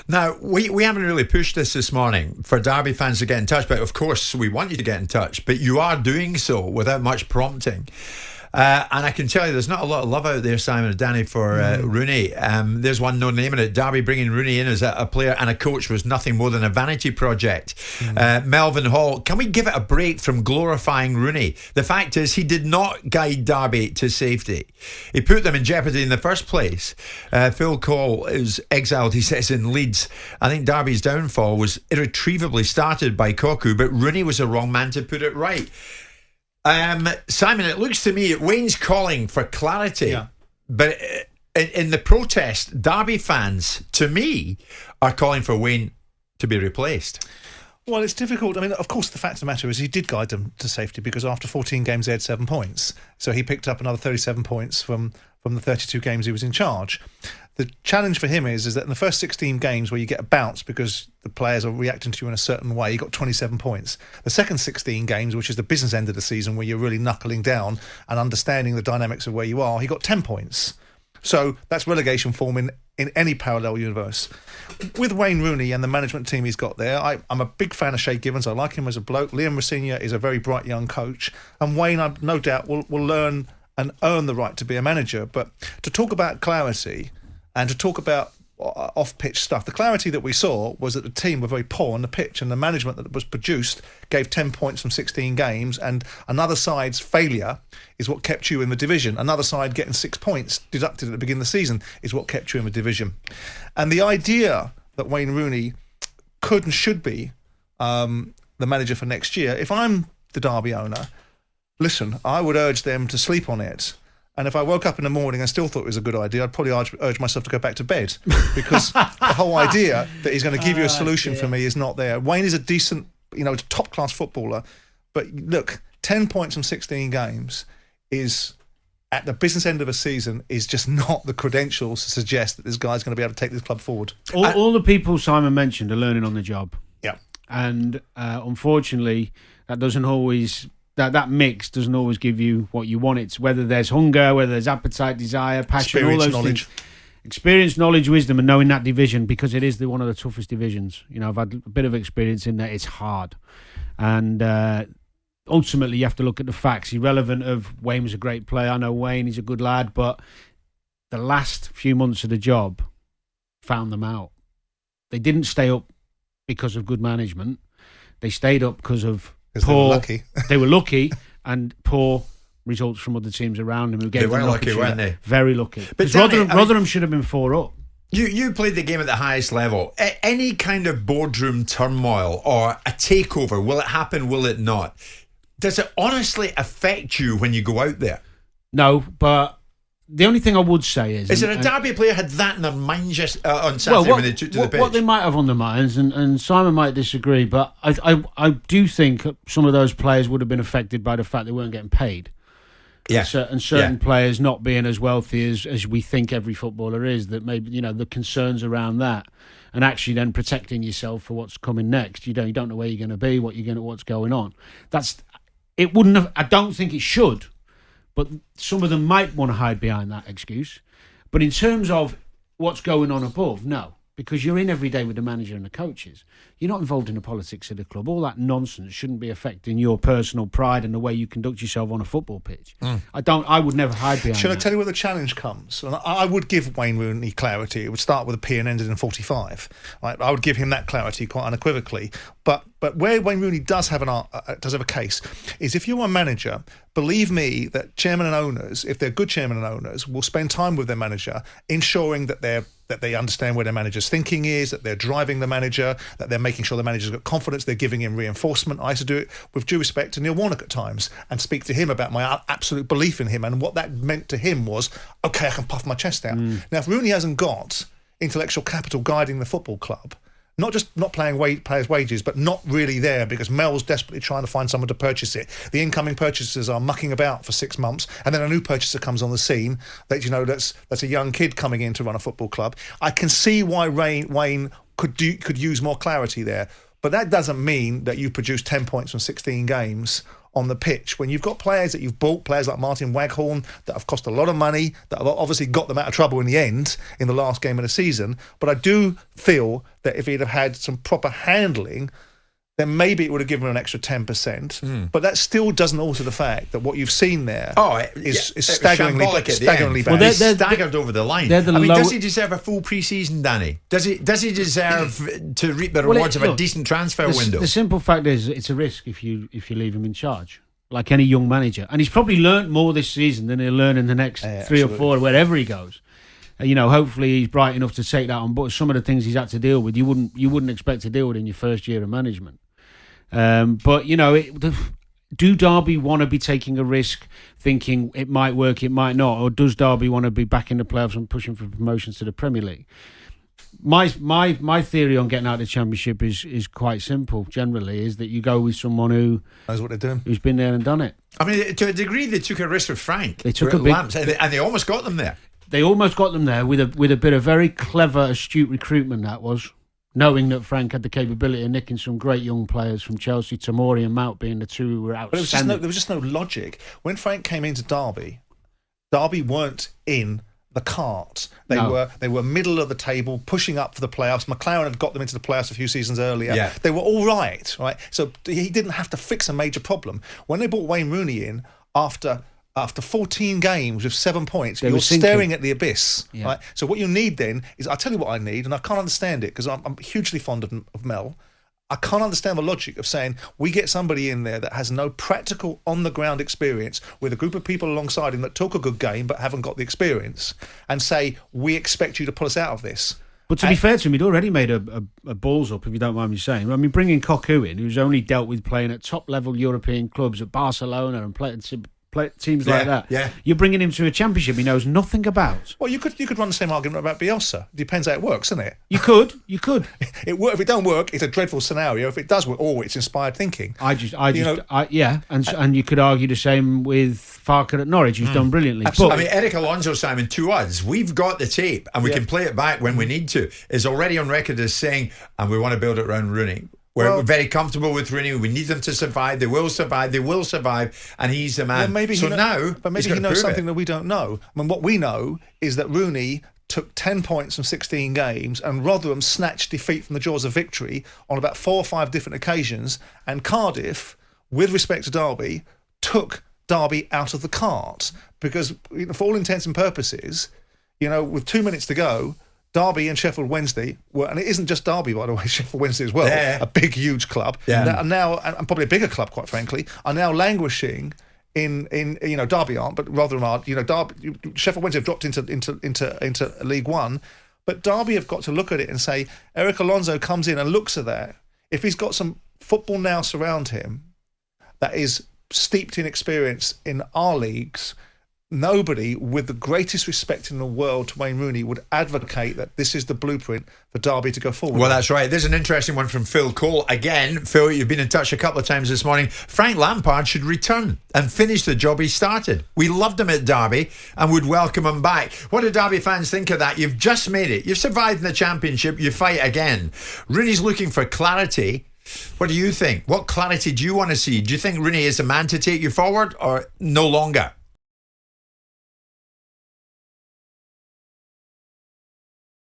Now, we haven't really pushed this morning for Derby fans to get in touch, but of course we want you to get in touch, but you are doing so without much prompting. And I can tell you there's not a lot of love out there, Simon and Danny, for Rooney. There's one no name in it. Derby bringing Rooney in as a player and a coach was nothing more than a vanity project. Melvin Hall, can we give it a break from glorifying Rooney? The fact is he did not guide Derby to safety. He put them in jeopardy in the first place. Phil Cole is exiled, he says, in Leeds. I think Derby's downfall was irretrievably started by Koku, but Rooney was the wrong man to put it right. Simon, it looks to me Wayne's calling for clarity, but in the protest, Derby fans, to me, are calling for Wayne to be replaced. Well, it's difficult. I mean, of course, the fact of the matter is he did guide them to safety because after 14 games they had 7 points. So he picked up another 37 points from the 32 games he was in charge. The challenge for him is that in the first 16 games where you get a bounce because the players are reacting to you in a certain way, he got 27 points. The second 16 games, which is the business end of the season where you're really knuckling down and understanding the dynamics of where you are, he got 10 points. So that's relegation form in any parallel universe. With Wayne Rooney and the management team he's got there, I'm a big fan of Shay Givens. I like him as a bloke. Liam Rosenior is a very bright young coach. And Wayne, I've no doubt, will learn and earn the right to be a manager. But to talk about clarity and to talk about off-pitch stuff, the clarity that we saw was that the team were very poor on the pitch and the management that was produced gave 10 points from 16 games, and another side's failure is what kept you in the division. Another side getting 6 points deducted at the beginning of the season is what kept you in the division. And the idea that Wayne Rooney could and should be the manager for next year, if I'm the Derby owner, listen, I would urge them to sleep on it. And if I woke up in the morning and still thought it was a good idea, I'd probably urge myself to go back to bed because the whole idea that he's going to give you a solution for me is not there. Wayne is a decent, top-class footballer. But look, 10 points from 16 games is, at the business end of a season, is just not the credentials to suggest that this guy's going to be able to take this club forward. All the people Simon mentioned are learning on the job. Yeah. And unfortunately, that doesn't always... That mix doesn't always give you what you want. It's whether there's hunger, whether there's appetite, desire, passion, experience, all those knowledge. things. Experience, knowledge, wisdom, and knowing that division, because it is one of the toughest divisions. I've had a bit of experience in there. It's hard. And ultimately, you have to look at the facts, irrelevant of Wayne was a great player. I know Wayne, he's a good lad, but the last few months of the job found them out. They didn't stay up because of good management. They stayed up because of poor, they were lucky and poor results from other teams around them who gave them lucky, weren't they? Very lucky. But Rotherham should have been 4 up. You played the game at the highest level. Any kind of boardroom turmoil or a takeover, will it happen, will it not? Does it honestly affect you when you go out there? No, but the only thing I would say is it a Derby player had that in their mind just on Saturday when they took to the pitch? What they might have on their minds, and Simon might disagree, but I do think some of those players would have been affected by the fact they weren't getting paid. Yeah. And certain players not being as wealthy as we think every footballer is, that maybe, the concerns around that, and actually then protecting yourself for what's coming next. You don't know where you're going to be, what's going on. It wouldn't have, I don't think it should. But some of them might want to hide behind that excuse. But in terms of what's going on above, no. Because you're in every day with the manager and the coaches. You're not involved in the politics of the club. All that nonsense shouldn't be affecting your personal pride and the way you conduct yourself on a football pitch. I would never hide behind Should that. I tell you where the challenge comes? And I would give Wayne Rooney clarity. It would start with a P and ended in 45. I would give him that clarity quite unequivocally. But where Wayne Rooney does have a case is if you're a manager, believe me that chairman and owners, if they're good chairman and owners, will spend time with their manager, ensuring that they understand where their manager's thinking is, that they're driving the manager, that they're making sure the manager's got confidence, they're giving him reinforcement. I used to do it with due respect to Neil Warnock at times and speak to him about my absolute belief in him, and what that meant to him was, okay, I can puff my chest out. Now, if Rooney hasn't got intellectual capital guiding the football club, not just not paying players' wages, but not really there because Mel's desperately trying to find someone to purchase it. The incoming purchasers are mucking about for 6 months, and then a new purchaser comes on the scene. That's a young kid coming in to run a football club. I can see why Wayne could use more clarity there, but that doesn't mean that you produce 10 points from 16 games on the pitch when you've got players that you've bought, players like Martin Waghorn that have cost a lot of money, that have obviously got them out of trouble in the end in the last game of the season. But I do feel that if he'd have had some proper handling, then maybe it would have given him an extra 10%. But that still doesn't alter the fact that what you've seen there is staggeringly bad. Well, they're staggered over the line. Does he deserve a full pre-season, Danny? Does he deserve to reap the rewards of a decent transfer window? The simple fact is it's a risk if you leave him in charge, like any young manager. And he's probably learnt more this season than he'll learn in the next 3 or 4, wherever he goes. Hopefully he's bright enough to take that on. But some of the things he's had to deal with, you wouldn't expect to deal with in your first year of management. Do Derby want to be taking a risk, thinking it might work, it might not, or does Derby want to be back in the playoffs and pushing for promotions to the Premier League? My theory on getting out of the Championship is quite simple. Generally, is that you go with someone who knows what they're doing, who's been there and done it. I mean, to a degree, they took a risk with Frank. They took a big, and they almost got them there. They almost got them there with a bit of very clever, astute recruitment. That was. Knowing that Frank had the capability of nicking some great young players from Chelsea, Tomori and Mount being the two who were outstanding. But there was just no logic. When Frank came into Derby weren't in the cart. They were middle of the table, pushing up for the playoffs. McLaren had got them into the playoffs a few seasons earlier. Yeah. They were all right? So he didn't have to fix a major problem. When they brought Wayne Rooney in after 14 games with 7 points, you're staring at the abyss. Yeah. Right? So what you need then is, I'll tell you what I need, and I can't understand it because I'm hugely fond of Mel. I can't understand the logic of saying we get somebody in there that has no practical on-the-ground experience with a group of people alongside him that talk a good game but haven't got the experience, and say, we expect you to pull us out of this. But to be fair to him, he'd already made a balls up, if you don't mind me saying. I mean, bringing Cocu in, who's only dealt with playing at top-level European clubs at Barcelona and teams like that. Yeah. You're bringing him to a Championship he knows nothing about. Well, you could run the same argument about Bielsa. Depends how it works, doesn't it? You could. If it don't work, it's a dreadful scenario. If it does work, it's inspired thinking. And you could argue the same with Farker at Norwich, who's done brilliantly. Absolutely. But, Eric Alonso, Simon, to us, we've got the tape and we can play it back when we need to, is already on record as saying, and we want to build it around Rooney. We're very comfortable with Rooney. We need them to survive. They will survive, and he's the man. Maybe he knows something that we don't know. I mean, what we know is that Rooney took 10 points from 16 games, and Rotherham snatched defeat from the jaws of victory on about 4 or 5 different occasions. And Cardiff, with respect to Derby, took Derby out of the cart because, for all intents and purposes, with 2 minutes to go, Derby and Sheffield Wednesday were, and it isn't just Derby, by the way, Sheffield Wednesday as well, a big, huge club, and probably a bigger club, quite frankly, are now languishing in Derby aren't, but Rotherham are. Derby, Sheffield Wednesday have dropped into League One, but Derby have got to look at it and say, Eric Alonso comes in and looks at that. If he's got some football nous around him that is steeped in experience in our leagues, nobody with the greatest respect in the world to Wayne Rooney would advocate that this is the blueprint for Derby to go forward. Well, that's right. There's an interesting one from Phil Cole. Again, Phil, you've been in touch a couple of times this morning. Frank Lampard should return and finish the job he started. We loved him at Derby and would welcome him back. What do Derby fans think of that? You've just made it. You've survived in the Championship. You fight again. Rooney's looking for clarity. What do you think? What clarity do you want to see? Do you think Rooney is the man to take you forward or no longer?